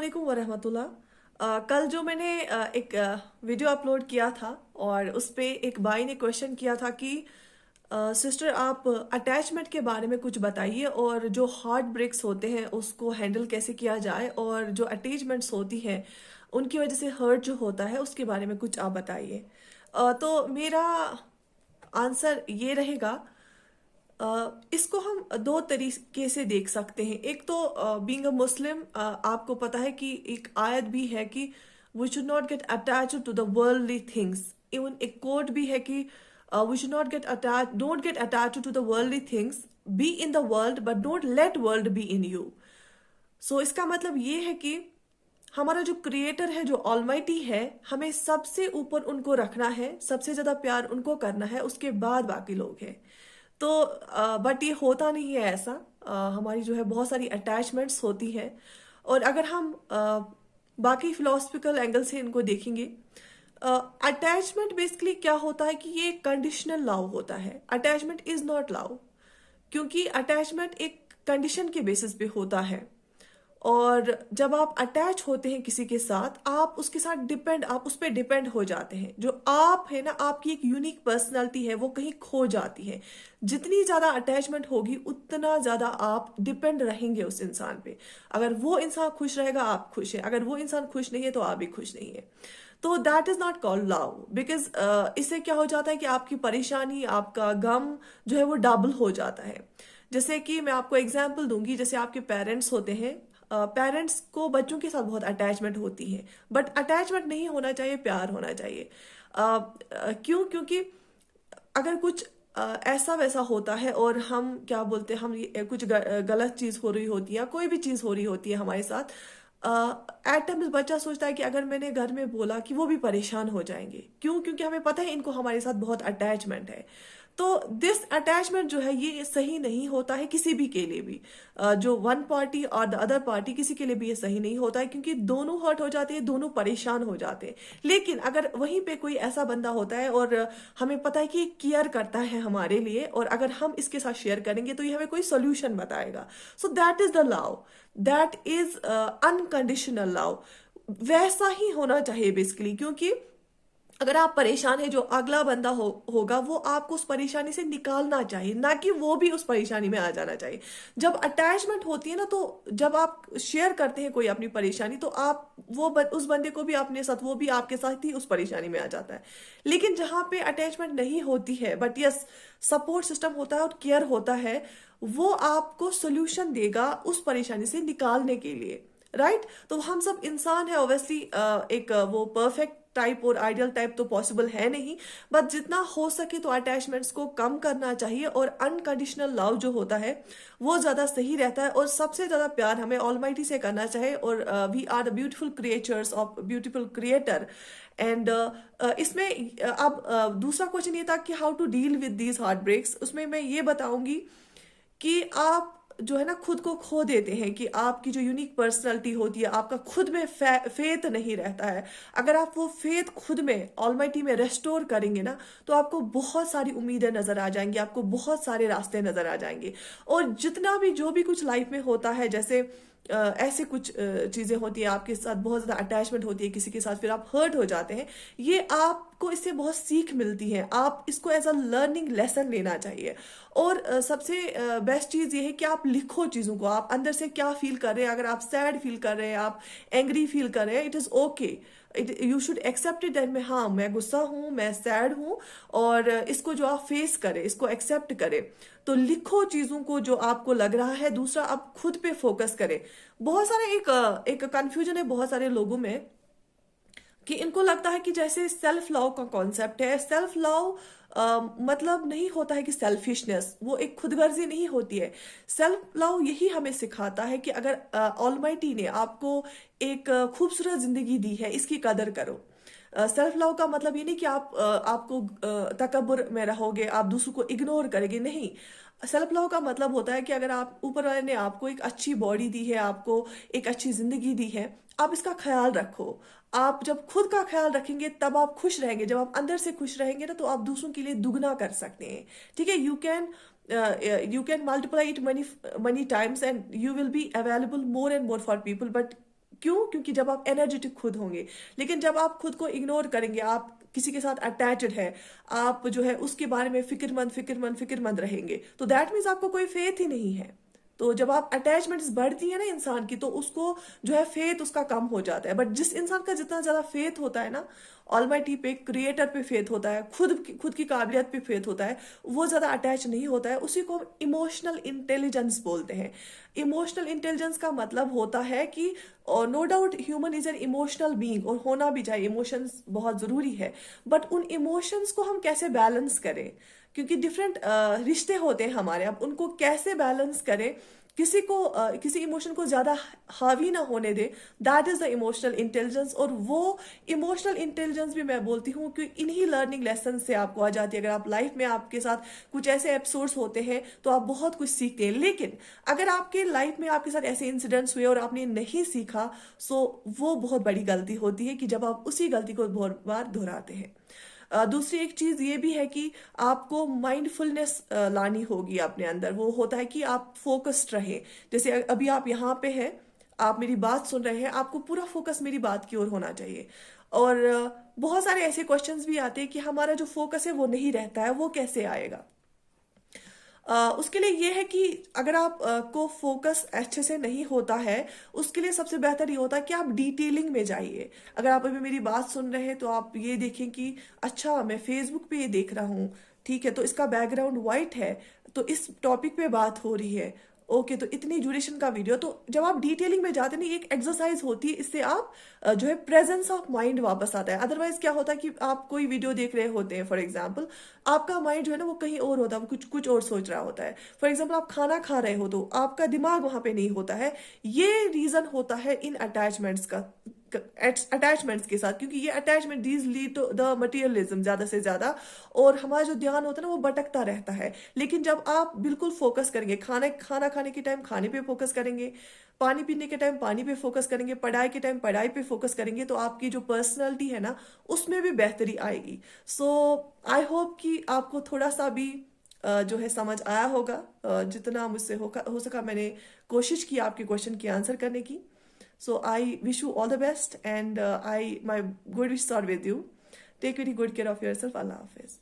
वालेकुम वरहमतुल्लाह। कल जो मैंने एक वीडियो अपलोड किया था और उस पे एक भाई ने क्वेश्चन किया था कि सिस्टर आप अटैचमेंट के बारे में कुछ बताइए और जो हार्ट ब्रेक्स होते हैं उसको हैंडल कैसे किया जाए और जो अटैचमेंट्स होती हैं उनकी वजह से हर्ट जो होता है उसके बारे में कुछ आप बताइए। तो मेरा आंसर ये रहेगा। इसको हम दो तरीके से देख सकते हैं। एक तो बीइंग अ मुस्लिम आपको पता है कि एक आयत भी है कि we should not get attach to the worldly things. Even एक कोड भी है कि we should not get attach don't get attach to the worldly things, be in the world but don't let world be in you. So इसका मतलब ये है कि हमारा जो क्रिएटर है, जो ऑलमाइटी है, हमें सबसे ऊपर उनको रखना है, सबसे ज्यादा प्यार उनको करना है, उसके बाद बाकी लोग हैं। तो बट ये होता नहीं है ऐसा। हमारी जो है बहुत सारी अटैचमेंट्स होती है। और अगर हम बाकी फिलोसफिकल एंगल से इनको देखेंगे, अटैचमेंट बेसिकली क्या होता है कि ये कंडीशनल लव होता है। अटैचमेंट इज नॉट लव, क्योंकि अटैचमेंट एक कंडीशन के बेसिस पे होता है। और जब आप अटैच होते हैं किसी के साथ, आप उसके साथ आप उस पर डिपेंड हो जाते हैं। जो आप है ना, आपकी एक यूनिक पर्सनालिटी है, वो कहीं खो जाती है। जितनी ज्यादा अटैचमेंट होगी उतना ज्यादा आप डिपेंड रहेंगे उस इंसान पे। अगर वो इंसान खुश रहेगा आप खुश है, अगर वो इंसान खुश नहीं है तो आप भी खुश नहीं है। तो that is not called love, because इससे क्या हो जाता है कि आपकी परेशानी, आपका गम जो है वो डबल हो जाता है। जैसे कि मैं आपको एग्जाम्पल दूंगी, जैसे आपके पेरेंट्स होते हैं। पेरेंट्स को बच्चों के साथ बहुत अटैचमेंट होती है, बट अटैचमेंट नहीं होना चाहिए, प्यार होना चाहिए। क्यों? क्योंकि अगर कुछ ऐसा वैसा होता है और हम क्या बोलते हैं, हम कुछ गलत चीज हो रही होती है, कोई भी चीज हो रही होती है हमारे साथ, एट टाइम्स बच्चा सोचता है कि अगर मैंने घर में बोला कि वो भी परेशान हो जाएंगे। क्यों? क्योंकि हमें पता है इनको हमारे साथ बहुत अटैचमेंट है। तो दिस अटैचमेंट जो है ये सही नहीं होता है किसी भी के लिए भी। जो वन पार्टी और द अदर पार्टी, किसी के लिए भी ये सही नहीं होता है, क्योंकि दोनों हर्ट हो जाते हैं, दोनों परेशान हो जाते हैं। लेकिन अगर वहीं पे कोई ऐसा बंदा होता है और हमें पता है कि ये केयर करता है हमारे लिए, और अगर हम इसके साथ शेयर करेंगे तो ये हमें कोई सोल्यूशन बताएगा, so that is the love. That is unconditional love. वैसा ही होना चाहिए बेसिकली। क्योंकि अगर आप परेशान है, जो अगला बंदा होगा वो आपको उस परेशानी से निकालना चाहिए, ना कि वो भी उस परेशानी में आ जाना चाहिए। जब अटैचमेंट होती है ना, तो जब आप शेयर करते हैं कोई अपनी परेशानी, तो आप उस बंदे को भी अपने साथ, वो भी आपके साथ ही उस परेशानी में आ जाता है। लेकिन जहां पे अटैचमेंट नहीं होती है बट यस सपोर्ट सिस्टम होता है और केयर होता है, वो आपको सोल्यूशन देगा उस परेशानी से निकालने के लिए। राइट? तो हम सब इंसान है ऑब्वियसली। एक वो परफेक्ट टाइप और आइडियल टाइप तो पॉसिबल है नहीं, बट जितना हो सके तो अटैचमेंट्स को कम करना चाहिए और अनकंडीशनल लव जो होता है वो ज्यादा सही रहता है। और सबसे ज्यादा प्यार हमें ऑलमाइटी से करना चाहिए। और we are the beautiful creatures of beautiful creator. And इसमें अब दूसरा क्वेश्चन ये था कि how to deal with these heart breaks. उसमें मैं ये बताऊंगी कि आप जो है ना खुद को खो देते हैं, कि आपकी जो यूनिक पर्सनालिटी होती है, आपका खुद में फेथ नहीं रहता है। अगर आप वो फेथ खुद में ऑलमाइटी में रेस्टोर करेंगे ना, तो आपको बहुत सारी उम्मीदें नजर आ जाएंगी, आपको बहुत सारे रास्ते नजर आ जाएंगे। और जितना भी जो भी कुछ लाइफ में होता है, जैसे ऐसे कुछ चीजें होती है, आपके साथ बहुत ज्यादा अटैचमेंट होती है किसी के साथ, फिर आप हर्ट हो जाते हैं, ये आपको इससे बहुत सीख मिलती है। आप इसको एज अ लर्निंग लेसन लेना चाहिए। और सबसे बेस्ट चीज ये है कि आप लिखो चीजों को, आप अंदर से क्या फील कर रहे हैं। अगर आप सैड फील कर रहे हैं, आप एंग्री फील कर रहे हैं, it is okay. You should accept it that मैं, हाँ मैं गुस्सा हूं, मैं सैड हूं। और इसको जो आप फेस करें, इसको एक्सेप्ट करें। तो लिखो चीजों को जो आपको लग रहा है। दूसरा, आप खुद पे फोकस करें। बहुत सारे एक कंफ्यूजन है बहुत सारे लोगों में, कि इनको लगता है कि जैसे सेल्फ लव का कॉन्सेप्ट है, सेल्फ लव मतलब नहीं होता है कि सेल्फिशनेस, वो एक खुदगर्जी नहीं होती है। सेल्फ लव यही हमें सिखाता है कि अगर ऑलमाइटी ने आपको एक खूबसूरत जिंदगी दी है, इसकी कदर करो। सेल्फ लव का मतलब ये नहीं कि आपको तकब्बुर में रहोगे, आप दूसरों को इग्नोर करेंगे, नहीं। सेल्फ लव का मतलब होता है कि अगर आप, ऊपर वाले ने आपको एक अच्छी बॉडी दी है, आपको एक अच्छी जिंदगी दी है, आप इसका ख्याल रखो। आप जब खुद का ख्याल रखेंगे तब आप खुश रहेंगे। जब आप अंदर से खुश रहेंगे ना, तो आप दूसरों के लिए दुगना कर सकते हैं। ठीक है? You can multiply it money money times and you will be available more and more for people, but क्यों? क्योंकि जब आप एनर्जेटिक खुद होंगे। लेकिन जब आप खुद को इग्नोर करेंगे, आप किसी के साथ अटैच्ड है, आप जो है उसके बारे में फिक्रमंद फिक्रमंद फिक्रमंद रहेंगे, तो दैट मीन्स आपको कोई फेथ ही नहीं है। तो जब आप अटैचमेंट्स बढ़ती है ना इंसान की, तो उसको जो है फेथ उसका कम हो जाता है। बट जिस इंसान का जितना ज्यादा फेथ होता है ना, ऑलमाइटी पे, क्रिएटर पे फेथ होता है, खुद की काबिलियत पे फेथ होता है, वो ज्यादा अटैच नहीं होता है। उसी को हम इमोशनल इंटेलिजेंस बोलते हैं। इमोशनल इंटेलिजेंस का मतलब होता है कि no doubt human is an emotional being, और होना भी चाहिए, इमोशंस बहुत जरूरी है। बट उन इमोशंस को हम कैसे बैलेंस करें, क्योंकि डिफरेंट रिश्ते होते हैं हमारे, अब उनको कैसे बैलेंस करें, किसी इमोशन को ज्यादा हावी ना होने दे, that is the emotional intelligence. और वो इमोशनल इंटेलिजेंस भी मैं बोलती हूँ कि इन्हीं लर्निंग लेसन से आपको आ जाती है। अगर आप लाइफ में आपके साथ कुछ ऐसे एपिसोड्स होते हैं तो आप बहुत कुछ सीखते हैं। लेकिन अगर आपके लाइफ में आपके साथ ऐसे इंसिडेंट्स हुए और आपने नहीं सीखा, सो वो बहुत बड़ी गलती होती है कि जब आप उसी गलती को बहुत बार दोहराते हैं। दूसरी एक चीज ये भी है कि आपको माइंडफुलनेस लानी होगी अपने अंदर। वो होता है कि आप फोकस्ड रहे। जैसे अभी आप यहाँ पे हैं, आप मेरी बात सुन रहे हैं, आपको पूरा फोकस मेरी बात की ओर होना चाहिए। और बहुत सारे ऐसे क्वेश्चंस भी आते हैं कि हमारा जो फोकस है वो नहीं रहता है, वो कैसे आएगा? उसके लिए ये है कि अगर आप को फोकस अच्छे से नहीं होता है, उसके लिए सबसे बेहतर ये होता है कि आप डिटेलिंग में जाइए। अगर आप अभी मेरी बात सुन रहे हैं तो आप ये देखें कि अच्छा, मैं फेसबुक पे ये देख रहा हूँ, ठीक है, तो इसका बैकग्राउंड वाइट है, तो इस टॉपिक पे बात हो रही है, ओके, तो इतनी ड्यूरेशन का वीडियो। तो जब आप डिटेलिंग में जाते हैं ना, एक एक्सरसाइज होती है, इससे आप जो है प्रेजेंस ऑफ माइंड वापस आता है। अदरवाइज क्या होता है कि आप कोई वीडियो देख रहे होते हैं, फॉर एग्जाम्पल, आपका माइंड जो है ना वो कहीं और होता है, वो कुछ कुछ और सोच रहा होता है। फॉर एग्जाम्पल, आप खाना खा रहे हो तो आपका दिमाग वहां पे नहीं होता है। ये रीजन होता है इन अटैचमेंट्स का, अटैचमेंट्स के साथ, क्योंकि ये attachment these lead to the materialism ज्यादा से ज्यादा, और हमारा जो ध्यान होता है ना वो भटकता रहता है। लेकिन जब आप बिल्कुल फोकस करेंगे, खाना खाने के टाइम खाने पे फोकस करेंगे, पानी पीने के टाइम पानी पे फोकस करेंगे, पढ़ाई के टाइम पढ़ाई पे फोकस करेंगे, तो आपकी जो पर्सनैलिटी है ना उसमें भी बेहतरी आएगी। सो आई होप कि आपको थोड़ा सा भी जो है समझ आया होगा। जितना मुझसे हो सका मैंने कोशिश की आपके क्वेश्चन की आंसर करने की। So I wish you all the best, and my good wishes are with you. Take very good care of yourself. Allah Hafiz.